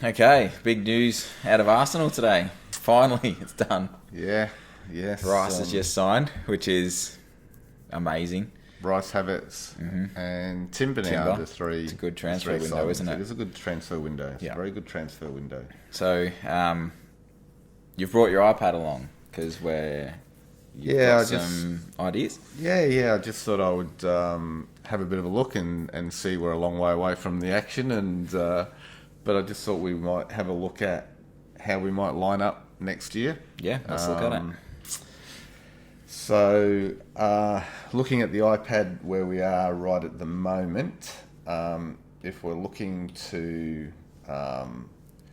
Okay, big news out of Arsenal today. Finally, it's done. Yeah, yes. Rice has just signed, which is amazing. Rice, Havertz, and Timber now are the three. It's a good transfer window, signings. isn't it? It is a good transfer window. It's Yeah. a very good transfer window. So, you've brought your iPad along because you've got some ideas. Yeah. I just thought I would have a bit of a look and see we're a long way away from the action, but I just thought we might have a look at how we might line up next year. Yeah, let's look at it. So, looking at the iPad where we are right at the moment, if we're looking to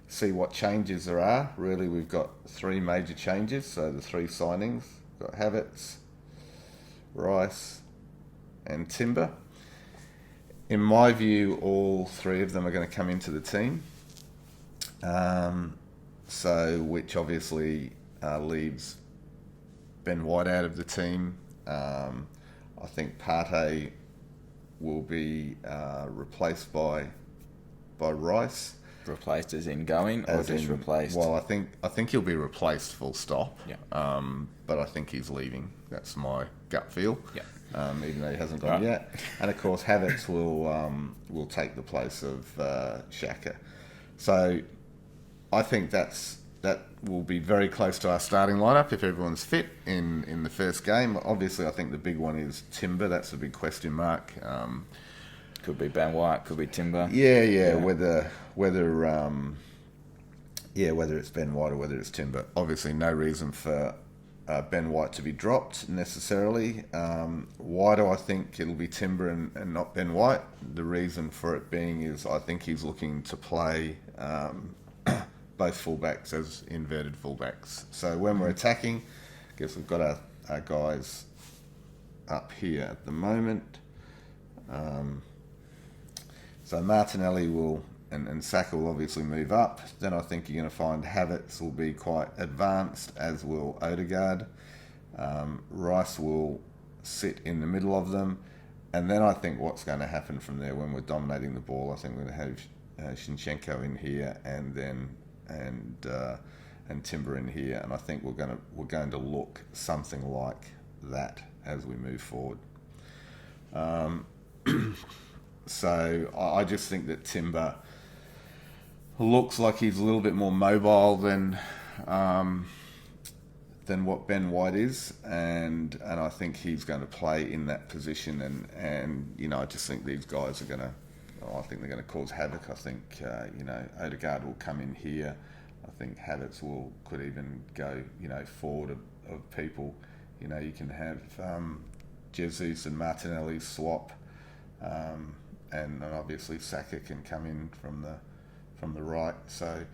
see what changes there are, really we've got three major changes. So the three signings, we've got Havertz, Rice and Timber. In my view, all three of them are going to come into the team. Which obviously leaves Ben White out of the team. I think Partey will be replaced by Rice. Replaced as in going, or just replaced? Well, I think he'll be replaced full stop. Yeah. But I think he's leaving. That's my gut feel. Yeah. Even though he hasn't gone yet. And of course, Havertz will take the place of Xhaka. So I think that will be very close to our starting lineup if everyone's fit in the first game. Obviously, I think the big one is Timber. That's a big question mark. Could be Ben White, could be Timber. Yeah. Whether it's Ben White or whether it's Timber. Obviously, no reason for Ben White to be dropped necessarily. Why do I think it'll be Timber and not Ben White? The reason for it being is I think he's looking to play both fullbacks as inverted fullbacks. So when we're attacking, I guess we've got our guys up here at the moment. So Martinelli will and Saka will obviously move up. Then I think you're going to find Havertz will be quite advanced, as will Odegaard. Rice will sit in the middle of them. And then I think what's going to happen from there when we're dominating the ball, I think we're going to have Zinchenko in here and Timber in here. And I think we're going to look something like that as we move forward. So I just think that Timber looks like he's a little bit more mobile than what Ben White is, and I think he's going to play in that position. And I just think these guys are going to. I think they're going to cause havoc. I think Odegaard will come in here. I think Havertz could even go forward of people. You can have Jesus and Martinelli swap. And obviously Saka can come in from the right. So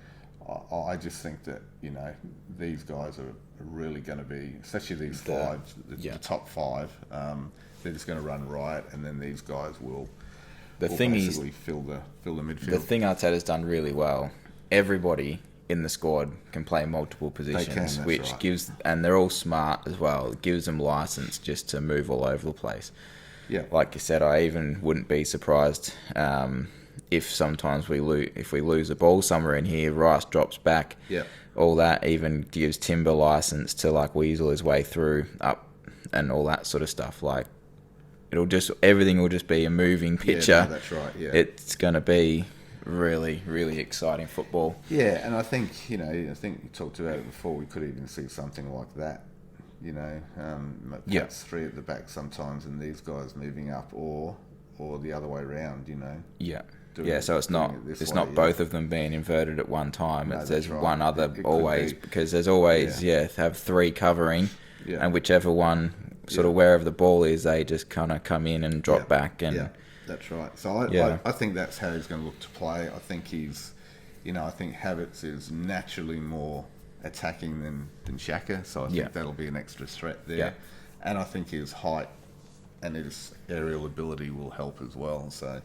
I just think that these guys are really going to be, especially these five, the top five. They're just going to run riot, and then these guys will basically fill the midfield. The thing Arteta's done really well. Everybody in the squad can play multiple positions, which gives, and they're all smart as well. It gives them license just to move all over the place. Yeah, like you said, I even wouldn't be surprised if sometimes we lose a ball somewhere in here. Rice drops back. Yeah, all that even gives Timber license to weasel his way through up and all that sort of stuff. Like everything will just be a moving picture. Yeah, no, that's right. Yeah, it's going to be really, really exciting football. Yeah, and I think you talked about it before. We could even see something like that. Perhaps three at the back sometimes, and these guys moving up, or the other way around. So it's not both of them being inverted at one time. No, there's right. one other always, because there's always have three covering, and whichever one sort of wherever the ball is, they just kind of come in and drop back. And yeah, that's right. So I think that's how he's going to look to play. I think I think Havertz is naturally more attacking than Xhaka, so I think that'll be an extra threat there. And I think his height and his aerial ability will help as well. So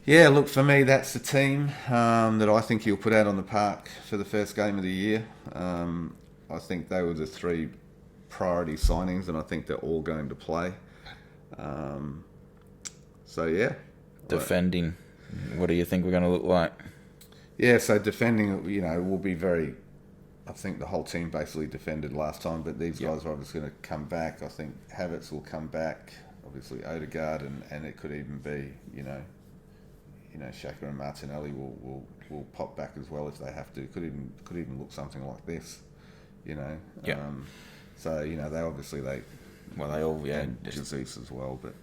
look, for me, that's the team that I think he'll put out on the park for the first game of the year. I think they were the three priority signings, and I think they're all going to play. Defending, what do you think we're going to look like? Yeah, so defending, will be very. I think the whole team basically defended last time, but these guys are obviously going to come back. I think Havertz will come back. Obviously Odegaard, and it could even be, Xhaka and Martinelli will pop back as well if they have to. Could even look something like this, Yeah. So they obviously they all Jesus as well, but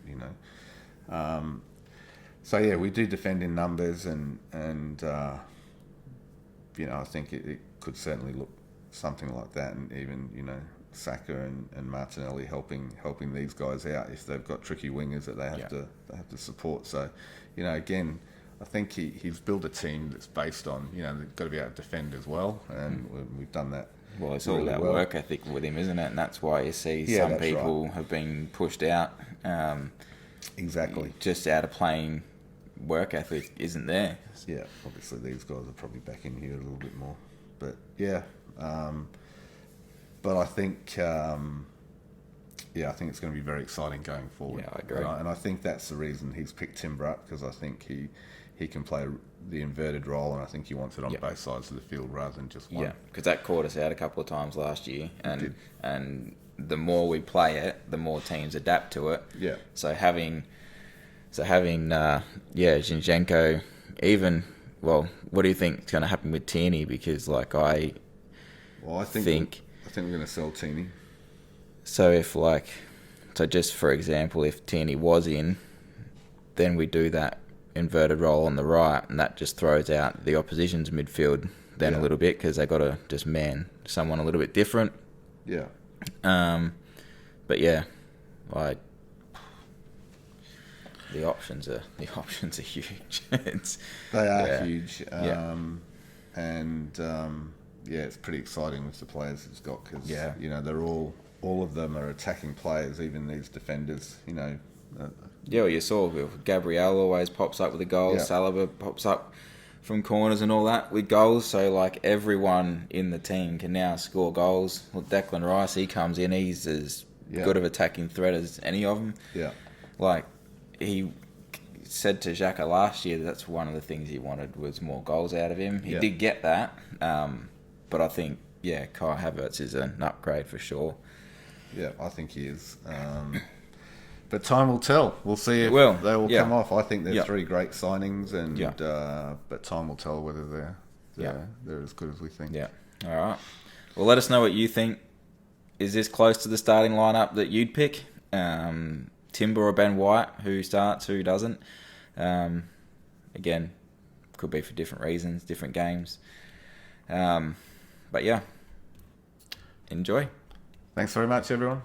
so yeah, we do defend in numbers, and I think it could certainly look something like that, and even Saka and Martinelli helping these guys out if they've got tricky wingers that they have to support. So again, I think he's built a team that's based on they've got to be able to defend as well, and we've done that. Well, it's all about work ethic with him, isn't it? And that's why you see some people have been pushed out. Exactly. Just out of playing work ethic isn't there. Yeah, obviously these guys are probably back in here a little bit more. But yeah, but I think I think it's going to be very exciting going forward. Yeah, I agree. And I think that's the reason he's picked Timber up, because I think he can play the inverted role, and I think he wants it on both sides of the field rather than just one. Yeah, because that caught us out a couple of times last year, and the more we play it, the more teams adapt to it. Yeah. So having Zinchenko, even, well, what do you think is going to happen with Tierney? Because I think we're going to sell Tierney. So just for example, if Tierney was in, then we do that inverted role on the right, and that just throws out the opposition's midfield then a little bit, because they got to just man someone a little bit different. Yeah. But yeah, the options are huge. They are huge. It's pretty exciting with the players he's got, because they're all of them are attacking players, even these defenders. Well, you saw Gabriel always pops up with a goal. Yeah. Saliba pops up from corners and all that with goals. So everyone in the team can now score goals. Well, Declan Rice, he comes in, he's as good of attacking threat as any of them. Yeah. He said to Xhaka last year that's one of the things he wanted was more goals out of him. He did get that, but I think Kai Havertz is an upgrade for sure. Yeah, I think he is. But time will tell. We'll see if they will come off. I think they're three great signings, and but time will tell whether they're as good as we think. Yeah. All right. Well, let us know what you think. Is this close to the starting lineup that you'd pick? Timber or Ben White? Who starts? Who doesn't? Again, could be for different reasons, different games. But yeah, enjoy. Thanks very much, everyone.